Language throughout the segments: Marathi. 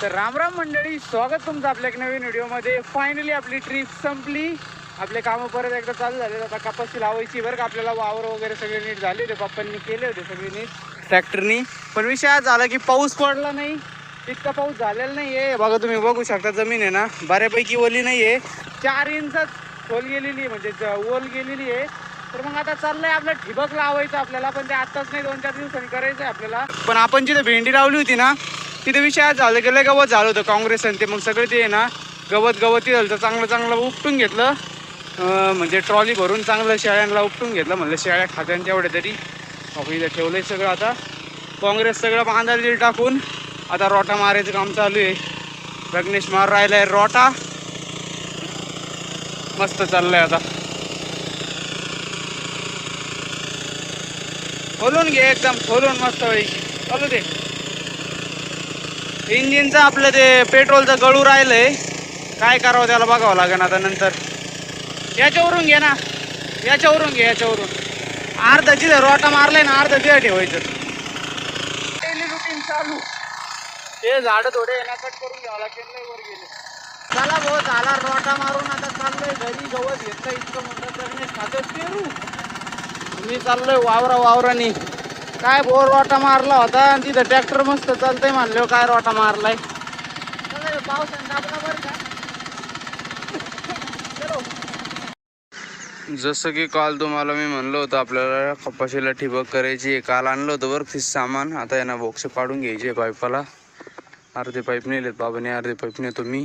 तर राम राम मंडळी, स्वागत तुमचं आपल्या एक नवीन व्हिडिओमध्ये. फायनली आपली ट्रिप संपली. आपले कामं परत एकदा चालू झाले. आता कपाशी लावायची बरं का. आपल्याला वावर वगैरे सगळे नीट झाले होते, पप्पांनी केले होते सगळे नीट ट्रॅक्टरनी. पण विषय आज झाला की पाऊस पडला नाही. इतका पाऊस झालेला नाही आहे. बघा तुम्ही बघू शकता, जमीन आहे ना बऱ्यापैकी ओली नाही आहे. 4 इंचच खोल गेलेली आहे, म्हणजे ओल गेलेली आहे. तर मग आता चाललंय आपलं ठिबक लावायचं आपल्याला. पण ते आत्ताच नाही, 2-4 दिवसांनी करायचं आहे आपल्याला. पण आपण जिथे भेंडी लावली होती ना, तिथे विषय आज झालं गेलं, गवत झालं होतं काँग्रेस आणि ते. मग सगळे ते ना गवत झालं तर चांगलं उपटून घेतलं. म्हणजे ट्रॉली भरून चांगलं शेळ्यांना उपटून घेतलं. म्हणलं शेळ्या खात्यान तेवढे तरी. आपण इथं ठेवलंय सगळं. आता काँग्रेस सगळं बांधायला टाकून आता रोटा मारायचं काम चालू आहे. प्रज्ञेश मार राहिलाय रोटा. मस्त चाललंय. आता खोलून घे, एकदम खोलून मस्त पैकी चालू दे. इंजिनचं आपलं ते पेट्रोलचं गळू राहिलंय. काय करावं त्याला बघावं लागेल आता नंतर. याच्यावरून घे ना, याच्यावरून घे, याच्यावरून. अर्धा जिथं रोटा मारलाय ना, अर्धा तिथं ठेवायचं. डेली रुटीन चालू. ते झाडं थोडे ना कट करून घ्यावं लागेल. वर गेले. चला भाऊ, झाला रोटा मारून. आता चाललोय घरी. गवत घेतलं इतकं म्हणतात जगणेश खात्यात पेरू. मी चाललोय वावरानी. काय बोर रोटा मारला होता आणि तिथं ट्रॅक्टर मस्त चालतंय म्हणलं. काय रोटा मारलाय. पावसाने दाबला बरं का. जसं की काल तुम्हाला मी म्हणलं होतं आपल्याला कपाशीला ठिबक करायची. काल आणलं होतं बरं ते सामान. आता यांना बॉक्स पाडून घ्यायचे पाईपाला. अर्धे पाईप नेलेत बाबाने, अर्धे पाईप नेतो मी.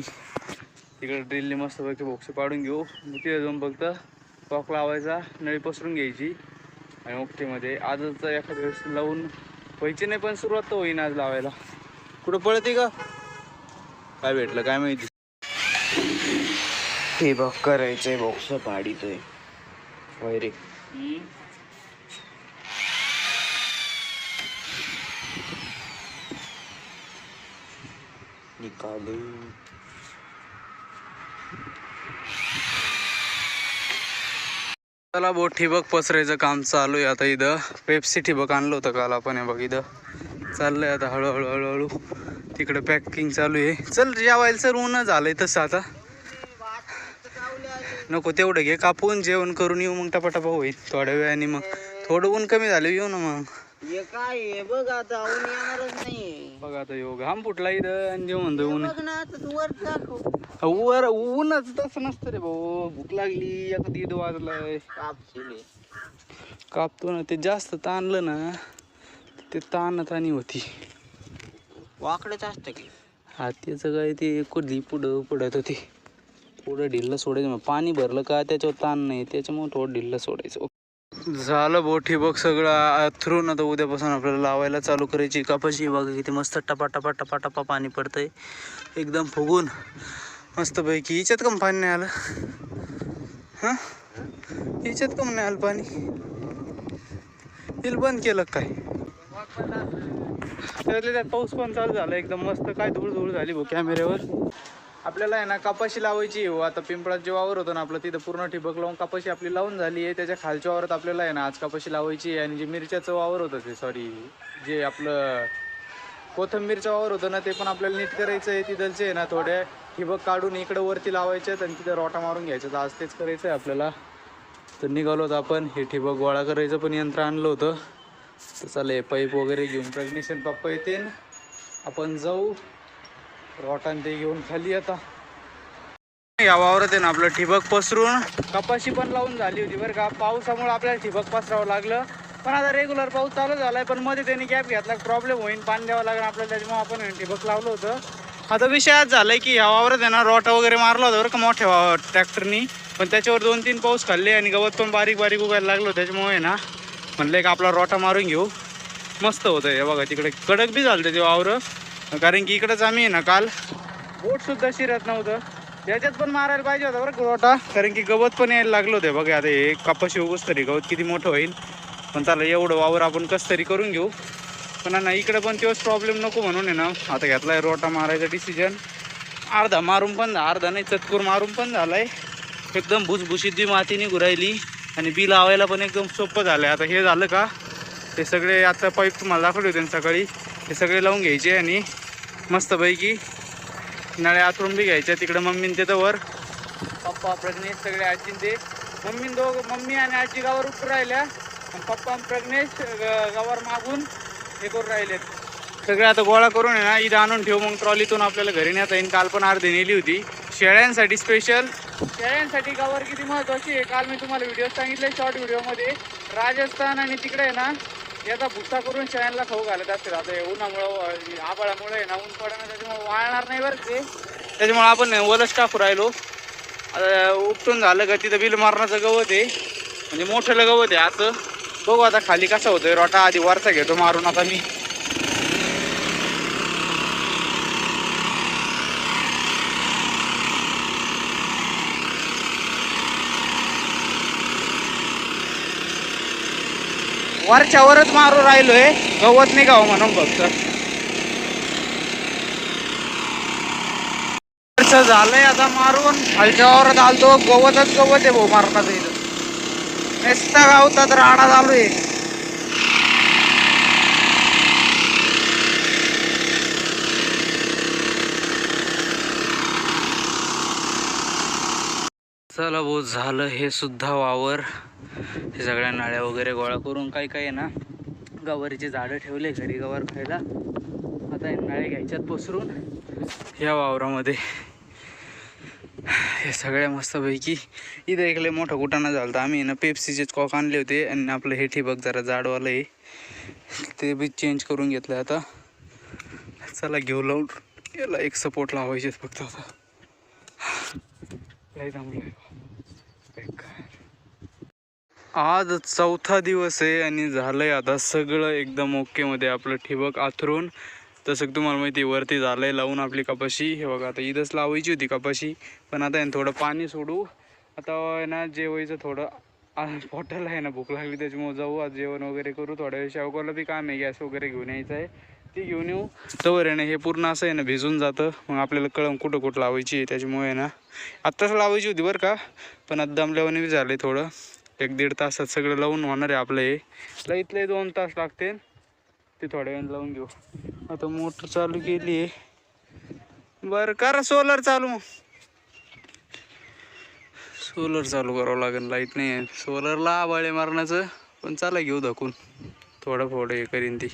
तिकडे ड्रिलने मस्तपैकी बॉक्स पाडून घेऊ. तिथे जाऊन फक्त कॉक लावायचा, नळी पसरून घ्यायची आणि ओकेमध्ये. आजच एखाद्या वेळेस लावून व्हायची नाही, पण सुरुवात तर होईन आज लावायला. कुठं पळते का काय भेटलं काय माहिती. ठिबक करायचंय, बॉक्स पाडितोय वैरे. निकालू. चला भाऊ, ठिबक पसरायचं काम चालू आहे आता. इथं पेप्सी ठिबक आणलं होतं काल आपण. हे बघ इथं चाललंय आता हळूहळू. तिकडे पॅकिंग चालू आहे. चल जेवायला सर, ऊन झालंय तसं आता. नको तेवढं घे कापून, जेवण करून येऊ मग. टपाटपा होईल थोड्या वेळाने. मग थोडं ऊन कमी झालं येऊ ना मग. हे काय बघ आता, ऊन येणारच नाही. बघ आता योग घाम फुटला इथं आणि जेवण म्हणतो ऊन. बघ ना आता, तू वर दाखव. वर ऊनच तसं नसतं रे भाऊ. भूक लागली, एका 1:30 वाजलाय. कापतो ना. ते जास्त ताणलं ना, ते ताणी होती. वाकडच असतं की हातीचं काय ते कधी पुढं पडत होती. पुढं ढिल्लं सोडायचं. मग पाणी भरलं का त्याच्यावर ताण नाही, त्याच्यामुळे थोडं ढिल्लं सोडायचं. झालं भाऊ ठिबक सगळं थ्रून. आता उद्यापासून आपल्याला लावायला चालू करायची कपाशी. बघा किती मस्त टपा पाणी पडतंय एकदम फुगून मस्तपैकी. हिच्यात कम पाणी नाही आलं. हां, हिच्यात कम नाही आलं पाणी. हिल बंद केलं काय. त्यात पाऊस पण चालू झाला एकदम मस्त. काय धूळ झाली भाऊ कॅमेऱ्यावर. आपल्याला आहे ना कपाशी लावायची हो. आता पिंपळात जे वावर होतं ना आपलं, तिथं पूर्ण ठिबक लावून कपाशी आपली लावून झाली आहे. त्याच्या खालच्या वावरात आपल्याला आहे ना आज कपाशी लावायची आहे. आणि जे मिरच्याचं वावर होतं ते, सॉरी, जे आपलं कोथिंबीरचं वावर होतं ना, ते पण आपल्याला नीट करायचं आहे. तिथलचे आहे ना थोड्या ठिबक काढून इकडं वरती लावायचे आहेत आणि तिथं रोटा मारून घ्यायचं. तर आज तेच करायचं आहे आपल्याला. तर निघालो होतं आपण. हे ठिबक गोळा करायचं पण यंत्र आणलं होतं. तर चालेल पाईप वगैरे घेऊन प्रज्ञेशन पप्पा येते, आपण जाऊ रोटान ते घेऊन खाली. आता या वावरात आहे ना आपलं ठिबक पसरून कपाशी पण लावून झाली होती बरं का. पावसामुळे आपल्याला ठिबक पसरावं लागलं. पण आता रेग्युलर पाऊस चालू झालाय. पण मध्ये त्यांनी गॅप घेतला, प्रॉब्लेम होईल, पाणी द्यावं लागेल आपल्याला. त्याच्यामुळे आपण ठिबक लावलं होतं. आता विषय आज झालाय की या वावरात आहे ना रोटा वगैरे मारला होता बरं का मोठ्या ट्रॅक्टरनी. पण त्याच्यावर 2-3 पाऊस खाल्ले आणि गवत पण बारीक उगायला लागलो. त्याच्यामुळे ना म्हणलं एक आपला रोटा मारून घेऊ. मस्त होतं हे बघा. तिकडे कडक बी झालं ते वावरं. कारण की इकडंच आम्ही आहे ना काल बोटसुद्धा शिरत नव्हतं. त्याच्यात पण मारायला पाहिजे होता बरं रोटा. कारण की गवत पण यायला लागलं होतं बघा. आता हे कपाशी उगस तरी गवत किती मोठं होईल. पण चला एवढं वावर आपण कसं तरी करून घेऊ. पण ना इकडे पण तोच प्रॉब्लेम नको म्हणून आहे ना आता घेतला आहे रोटा मारायचा डिसिजन. अर्धा मारून पण, अर्धा नाही चतकूर मारून पण झालाय. एकदम भुसभुशीत बी माती निघू राहिली आणि बी लावायला पण एकदम सोपं झालं आहे. आता हे झालं का ते सगळे आता पाईप तुम्हाला दाखवले होते सकाळी, ते सगळे लावून घ्यायचे आणि मस्तपैकी नळ्या आतरून बी घ्यायच्या. तिकडे मम्मीन ते तर वर पप्पा प्रज्ञेश सगळे आजी ते मम्मी आणि आजी गावावर उठून राहिल्या आणि पप्पा आणि प्रज्ञेश गावावर मागून हे करून राहिलेत. सगळे आता गोळा करून आहे ना इथं आणून ठेवू, मग ट्रॉलीतून आपल्याला घरी नेता येईल. काल पण अर्धी नेली होती शेळ्यांसाठी स्पेशल. शेळ्यांसाठी गावावर किती महत्त्वाची आहे काल मी तुम्हाला व्हिडिओ सांगितले शॉर्ट व्हिडिओमध्ये. राजस्थान आणि तिकडे आहे ना याचा भुस्सा करून शेळ्यांना खाऊ घालत असतील. आता हे उन्हामुळं आभाळामुळे आहे ना ऊन पडणं त्याच्यामुळे वाळणार नाही बरं ते, त्याच्यामुळे आपण वलच टाकू राहिलो. आता उपटून झालं का तिथं बिल मारण्याचं गवत आहे, म्हणजे मोठं गवत आहे. असं बघू आता खाली कसं होतंय रोटा. आधी वरचा घेतो मारून आता मी. वरच्यावरच मारू राहिलोय गवत नाही गाव म्हणून फक्त. झालंय आता मारून खालच्यावर घालतो. गवतच गवत आहे भाऊ मारण्याचं इथं. नुसता गावतात राडा चालू आहे. चला भाऊ झालं हे सुद्धा वावर. हे सगळ्या नाळ्या वगैरे गोळा करून काही काही ना गवारीचे झाडं ठेवले घरी गवार खायला. आता हे नाळे घ्यायच्यात पसरून ह्या वावरामध्ये. हे सगळ्या मस्तपैकी इथं एक लय मोठा कुटाणा झाला होता. आम्ही ना पेप्सीचे कॉक आणले होते आणि आपलं हे ठिबक जरा जाडवालं आहे ते बी चेंज करून घेतलं. आता चला घेऊ लावून याला एक सपोर्ट लावायचे फक्त. आता लय जमलं. आज चौथा दिवस आहे आणि झालंय आता सगळं एकदम ओके मध्ये. आपलं ठिबक आथरून तसं तुम्हाला माहिती वरती झालंय लावून आपली कपाशी. हे बघा आता इथंच लावायची होती कपाशी, पण आता आहे थोडं पाणी सोडू. आता आहे ना जेवायचं थोडं पोटाला आहे ना भूक लागली त्याच्यामुळे जाऊ आज जेवण वगैरे करू. थोड्या वेळ शेवगावला बी काम आहे, गॅस वगैरे घेऊन यायचं आहे ती घेऊन येऊ. तवर आहे ना हे पूर्ण असं आहे ना भिजून जातं. मग आपल्याला कळम कुठं कुठं लावायची आहे त्याच्यामुळे आहे ना आत्ताच लावायची होती बरं का, पण आता दमल्यावाने बी झालं थोडं. 1-1.5 तासात सगळं लावून होणार आहे आपलं. हे इथले 2 तास लागते ते थोड्या वेळ लावून घेऊ. आता मोटर चालू केली आहे. बरं करा सोलर चालू. सोलर चालू करावं लागेल, लाईट नाही आहे सोलरला. आबाळे मारण्याचं पण चला घेऊ दाखवून थोडं हे करीन ती.